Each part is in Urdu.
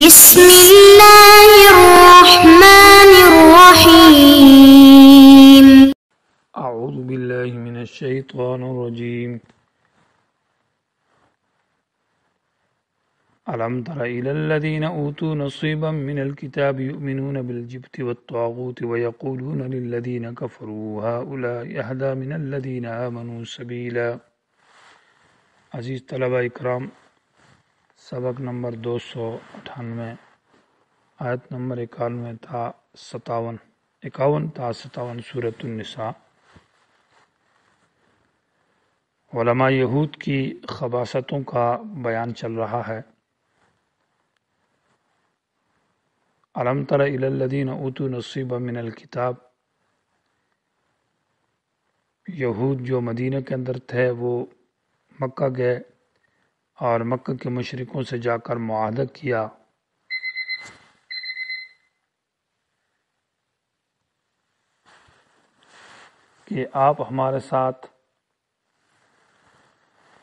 بسم الله الرحمن الرحيم. أعوذ بالله من الشيطان الرجيم. ألم تر إلى الذين أوتوا نصيبا من الكتاب يؤمنون بالجبت والطاغوت ويقولون للذين كفروا هؤلاء أهدى من الذين آمنوا سبيلا. عزیز طلبہ اکرام، سبق نمبر 298، آیت نمبر 51 تا 57 سورۃ النساء۔ علماء یہود کی خباثتوں کا بیان چل رہا ہے۔ الم تر الی الذین اوتوا نصیبا من الکتاب، یہود جو مدینہ کے اندر تھے وہ مکہ گئے اور مکہ کے مشرکوں سے جا کر معاہدہ کیا کہ آپ ہمارے ساتھ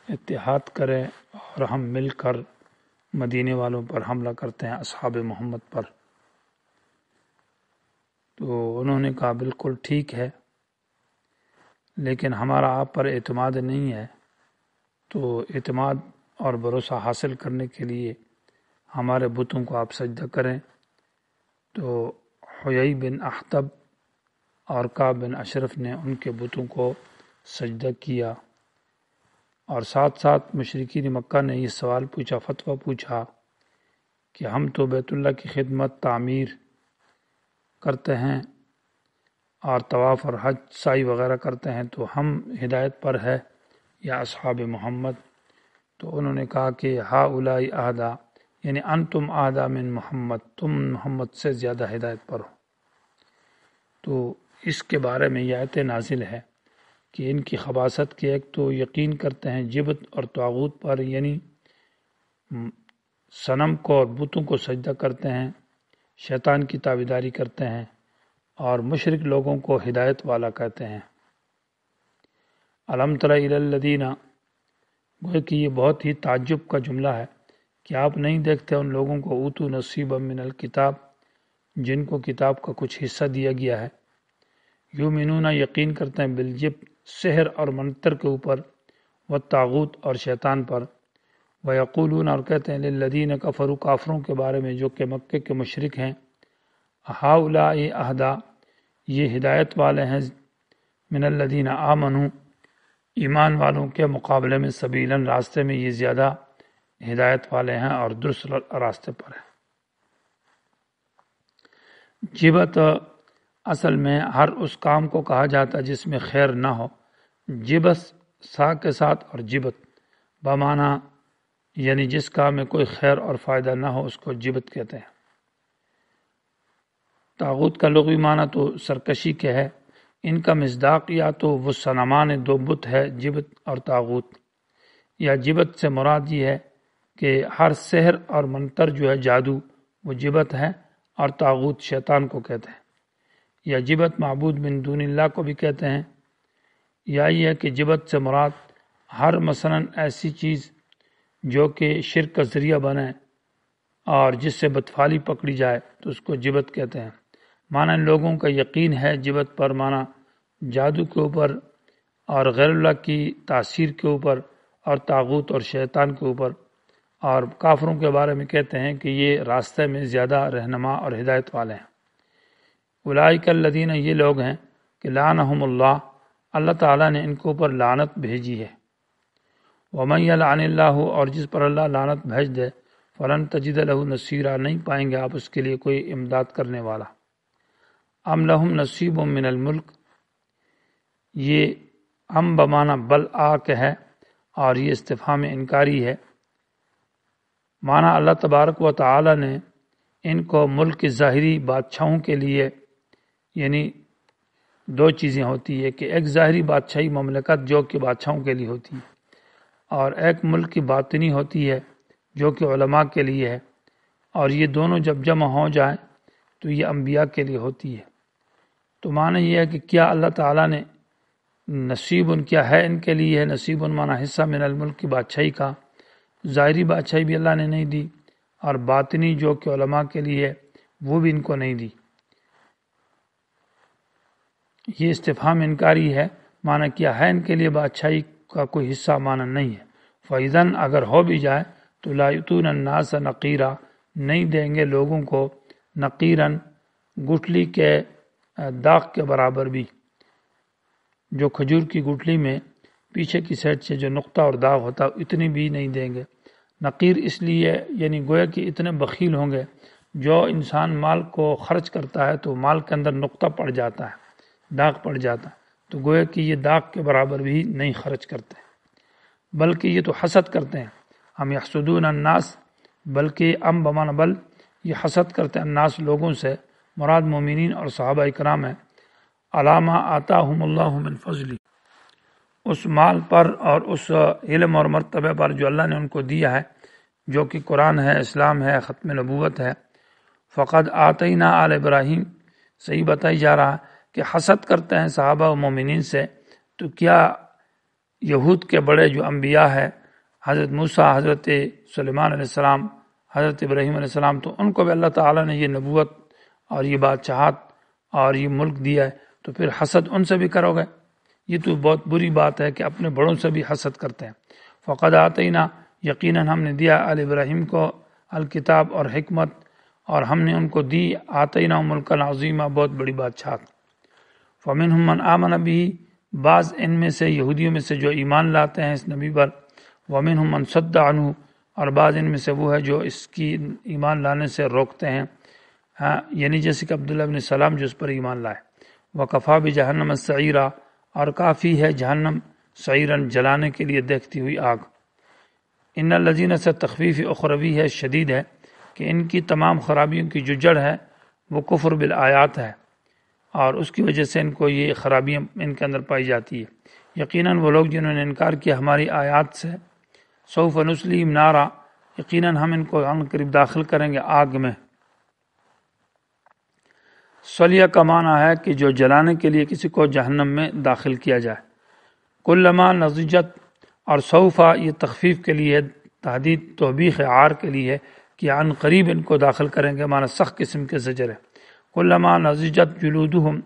اتحاد کریں اور ہم مل کر مدینے والوں پر حملہ کرتے ہیں، اصحاب محمد پر۔ تو انہوں نے کہا بالکل ٹھیک ہے، لیکن ہمارا آپ پر اعتماد نہیں ہے، تو اعتماد اور بھروسہ حاصل کرنے کے لیے ہمارے بتوں کو آپ سجدہ کریں۔ تو حیی بن اخطب اور کعب بن اشرف نے ان کے بتوں کو سجدہ کیا، اور ساتھ ساتھ مشرکین مکہ نے یہ سوال پوچھا، فتویٰ پوچھا کہ ہم تو بیت اللہ کی خدمت تعمیر کرتے ہیں اور طواف اور حج سعی وغیرہ کرتے ہیں، تو ہم ہدایت پر ہے یا اصحاب محمد؟ تو انہوں نے کہا کہ ہؤلاء اہدی، یعنی انتم اہدی من محمد، تم محمد سے زیادہ ہدایت پر ہو۔ تو اس کے بارے میں یہ آیت نازل ہے کہ ان کی خباثت کے ایک تو یقین کرتے ہیں جبت اور طاغوت پر، یعنی صنم کو اور بتوں کو سجدہ کرتے ہیں، شیطان کی تابعداری کرتے ہیں، اور مشرک لوگوں کو ہدایت والا کہتے ہیں۔ الم تر الی الذین، گویا کہ یہ بہت ہی تعجب کا جملہ ہے کہ آپ نہیں دیکھتے ان لوگوں کو اوتو نصیبا من الکتاب، جن کو کتاب کا کچھ حصہ دیا گیا ہے، یؤمنون، یقین کرتے ہیں، بالجبت، سحر اور منتر کے اوپر، والطاغوت اور شیطان پر، ویقولون، اور کہتے ہیں، للذین کفروا، کافروں کے بارے میں جو کہ مکے کے مشرک ہیں، ہؤلاء اہدی، یہ ہدایت والے ہیں، من الذین آمنوا، ایمان والوں کے مقابلے میں، سبیلاً، راستے میں یہ زیادہ ہدایت والے ہیں اور درست راستے پر ہیں۔ جبت اصل میں ہر اس کام کو کہا جاتا ہے جس میں خیر نہ ہو، جبس سا کے ساتھ، اور جبت بمعنی یعنی جس کام میں کوئی خیر اور فائدہ نہ ہو اس کو جبت کہتے ہیں۔ طاغوت کا لغوی معنی تو سرکشی کے ہے، ان کا مصداق یا تو وہ صنمان دو بت ہے، جبت اور طاغوت، یا جبت سے مراد یہ ہے کہ ہر سحر اور منتر جو ہے، جادو، وہ جبت ہے، اور طاغوت شیطان کو کہتے ہیں، یا جبت معبود من دون اللہ کو بھی کہتے ہیں، یا یہ ہے کہ جبت سے مراد ہر مثلاً ایسی چیز جو کہ شرک کا ذریعہ بنے اور جس سے بدفعلی پکڑی جائے تو اس کو جبت کہتے ہیں۔ معنی ان لوگوں کا یقین ہے جبت پر، معنی جادو کے اوپر اور غیر اللہ کی تاثیر کے اوپر اور طاغوت اور شیطان کے اوپر، اور کافروں کے بارے میں کہتے ہیں کہ یہ راستے میں زیادہ رہنما اور ہدایت والے ہیں۔ اولئک الذین، یہ لوگ ہیں کہ لعنہم اللہ، اللہ تعالیٰ نے ان کے اوپر لعنت بھیجی ہے۔ ومن یلعن اللہ، اور جس پر اللہ لعنت بھیج دے، فلن تجد لہ نصیرا، نہیں پائیں گے آپ اس کے لیے کوئی امداد کرنے والا۔ ام لہم نصیب من الملک، یہ ام بمعنی بل آ کے ہے، اور یہ استفہام انکاری ہے۔ معنی اللہ تبارک و تعالی نے ان کو ملک کی ظاہری بادشاہوں کے لیے، یعنی دو چیزیں ہوتی ہے کہ ایک ظاہری بادشاہی مملکت جو کہ بادشاہوں کے لیے ہوتی ہے، اور ایک ملک کی باطنی ہوتی ہے جو کہ علماء کے لیے ہے، اور یہ دونوں جب جمع ہو جائیں تو یہ انبیاء کے لیے ہوتی ہے۔ تو معنی یہ ہے کہ کیا اللہ تعالیٰ نے نصیب کیا ہے ان کے لیے ہے، نصیب معنی حصہ من الملک کی بادشاہی کا، ظاہری بادشاہی بھی اللہ نے نہیں دی، اور باطنی جو کہ علماء کے لیے وہ بھی ان کو نہیں دی۔ یہ استفہام انکاری ہے، معنی کیا ہے ان کے لیے اچھائی کا کوئی حصہ معنی نہیں ہے۔ فَإِذَنْ اگر ہو بھی جائے تو لَا يُؤْتُونَ النَّاسَ نَقِيرًا نہیں دیں گے لوگوں کو نقیراً گٹھلی کے داغ کے برابر بھی، جو کھجور کی گٹھلی میں پیچھے کی سائڈ سے جو نقطہ اور داغ ہوتا ہے اتنی بھی نہیں دیں گے۔ نقیر اس لیے یعنی گویا کہ اتنے بخیل ہوں گے، جو انسان مال کو خرچ کرتا ہے تو مال کے اندر نقطہ پڑ جاتا ہے، داغ پڑ جاتا ہے، تو گویا کہ یہ داغ کے برابر بھی نہیں خرچ کرتے، بلکہ یہ تو حسد کرتے ہیں۔ ہم یحسدون الناس، بلکہ ام بمعنی بل، یہ حسد کرتے ہیں الناس لوگوں سے، مراد مومنین اور صحابہ کرام ہیں، علامہ آتاہم اللہ من فضلی، اس مال پر اور اس علم اور مرتبہ پر جو اللہ نے ان کو دیا ہے، جو کہ قرآن ہے، اسلام ہے، ختم نبوت ہے۔ فقد آتینا آل ابراہیم، صحیح بتائی جا رہا ہے کہ حسد کرتے ہیں صحابہ و مومنین سے، تو کیا یہود کے بڑے جو انبیاء ہے، حضرت موسیٰ، حضرت سلیمان علیہ السلام، حضرت ابراہیم علیہ السلام، تو ان کو بھی اللہ تعالیٰ نے یہ نبوت اور یہ بادشاہت اور یہ ملک دیا ہے، تو پھر حسد ان سے بھی کرو گے؟ یہ تو بہت بری بات ہے کہ اپنے بڑوں سے بھی حسد کرتے ہیں۔ فقد آتینا، یقیناً ہم نے دیا آل ابراہیم کو الکتاب اور حکمت، اور ہم نے ان کو دی آتینا ملکا عظیمہ، بہت بڑی بادشاہت۔ فمنہم من آمن بہ، بعض ان میں سے یہودیوں میں سے جو ایمان لاتے ہیں اس نبی پر، ومنہم من صد عنہ، اور بعض ان میں سے وہ ہے جو اس کی ایمان لانے سے روکتے ہیں، یعنی جیسے کہ عبداللہ بن سلام جو اس پر ایمان لائے۔ وکفا بجہنم سعیرا، اور کافی ہے جہنم سعیراً جلانے کے لیے دیکھتی ہوئی آگ۔ ان الذین سے تخفیف اخروی ہے، شدید ہے کہ ان کی تمام خرابیوں کی جو جڑ ہے وہ کفر بالآیات ہے، اور اس کی وجہ سے ان کو یہ خرابیاں ان کے اندر پائی جاتی ہے۔ یقیناً وہ لوگ جنہوں نے انکار کیا ہماری آیات سے، سوف نصلیہم نارا، یقیناً ہم ان کو عن قریب داخل کریں گے آگ میں۔ صلیہ کا معنی ہے کہ جو جلانے کے لیے کسی کو جہنم میں داخل کیا جائے۔ کلما نضجت، اور سوفا یہ تخفیف کے لیے، تحدید توبیخ عار کے لیے کہ عن قریب ان کو داخل کریں گے، معنی سخت قسم کے زجر ہے۔ کلما نضجت جلودہم،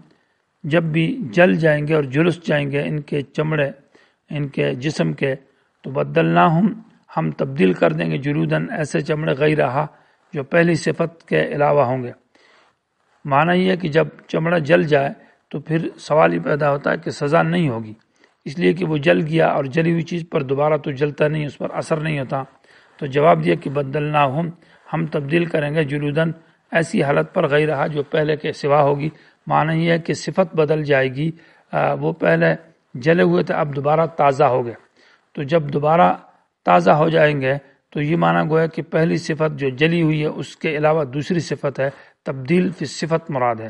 جب بھی جل جائیں گے اور جلس جائیں گے ان کے چمڑے، ان کے جسم کے، تو بدلناہم، ہم تبدیل کر دیں گے، جلودن ایسے چمڑے غیرہا جو پہلی صفت کے علاوہ ہوں گے۔ معنی یہ ہے کہ جب چمڑا جل جائے تو پھر سوال ہی پیدا ہوتا ہے کہ سزا نہیں ہوگی، اس لیے کہ وہ جل گیا اور جلی ہوئی چیز پر دوبارہ تو جلتا نہیں، اس پر اثر نہیں ہوتا، تو جواب دیا کہ بدلناہم، ہم تبدیل کریں گے، جلودن ایسی حالت پر غیرہا جو پہلے کے سوا ہوگی۔ معنی یہ ہے کہ صفت بدل جائے گی، وہ پہلے جلے ہوئے تھے اب دوبارہ تازہ ہو گئے، تو جب دوبارہ تازہ ہو جائیں گے تو یہ معنی گویا کہ پہلی صفت جو جلی ہوئی ہے اس کے علاوہ دوسری صفت ہے، تبدیل فی صفت مراد ہے،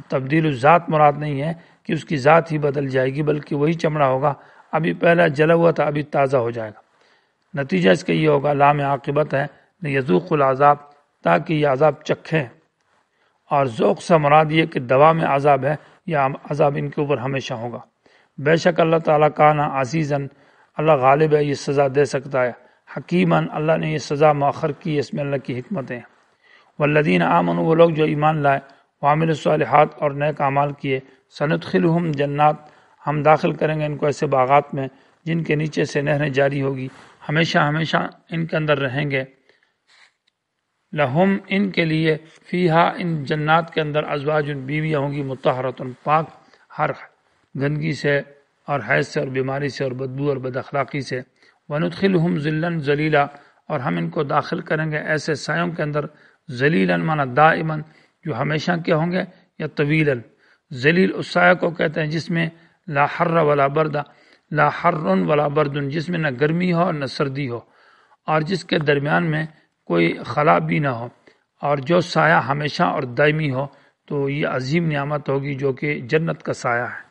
تبدیل الذات مراد نہیں ہے کہ اس کی ذات ہی بدل جائے گی، بلکہ وہی چمڑا ہوگا، ابھی پہلا جلا ہوا تھا ابھی تازہ ہو جائے گا۔ نتیجہ اس کا یہ ہوگا، لام عاقبت ہے، لیذوقوا العذاب، تاکہ یہ عذاب چکھیں، اور ذوق سے مراد یہ کہ دوا میں عذاب ہے یا عذاب ان کے اوپر ہمیشہ ہوگا۔ بے شک اللہ تعالیٰ کانا عزیزاً، اللہ غالب ہے، یہ سزا دے سکتا ہے، حکیماً، اللہ نے یہ سزا مؤخر کی، اس میں اللہ کی حکمتیں ہیں۔ والذین آمنوا، وہ لوگ جو ایمان لائے، وعملوا الصالحات، اور نیک اعمال کیے، سندخلہم جنات، ہم داخل کریں گے ان کو ایسے باغات میں جن کے نیچے سے نہریں جاری ہوگی، ہمیشہ ہمیشہ ان کے اندر رہیں گے۔ لہم، ان کے لیے، فیہا، ان جنات کے اندر، ازواج، بیویاں ہوں گی، مطہرۃ، پاک ہر گندگی سے اور حیض سے اور بیماری سے اور بدبو اور بد اخلاقی سے۔ وندخلہم ذلا ذلیلا، اور ہم ان کو داخل کریں گے ایسے سایوں کے اندر، ذلیلا معنی دائما، جو ہمیشہ کے ہوں گے، یا طویلا۔ ذلیل اس سایہ کو کہتے ہیں جس میں لا حر ولا برد، لا حر ولا برد، جس میں نہ گرمی ہو اور نہ سردی ہو، اور جس کے درمیان میں کوئی خلا بھی نہ ہو، اور جو سایہ ہمیشہ اور دائمی ہو، تو یہ عظیم نعمت ہوگی جو کہ جنت کا سایہ ہے۔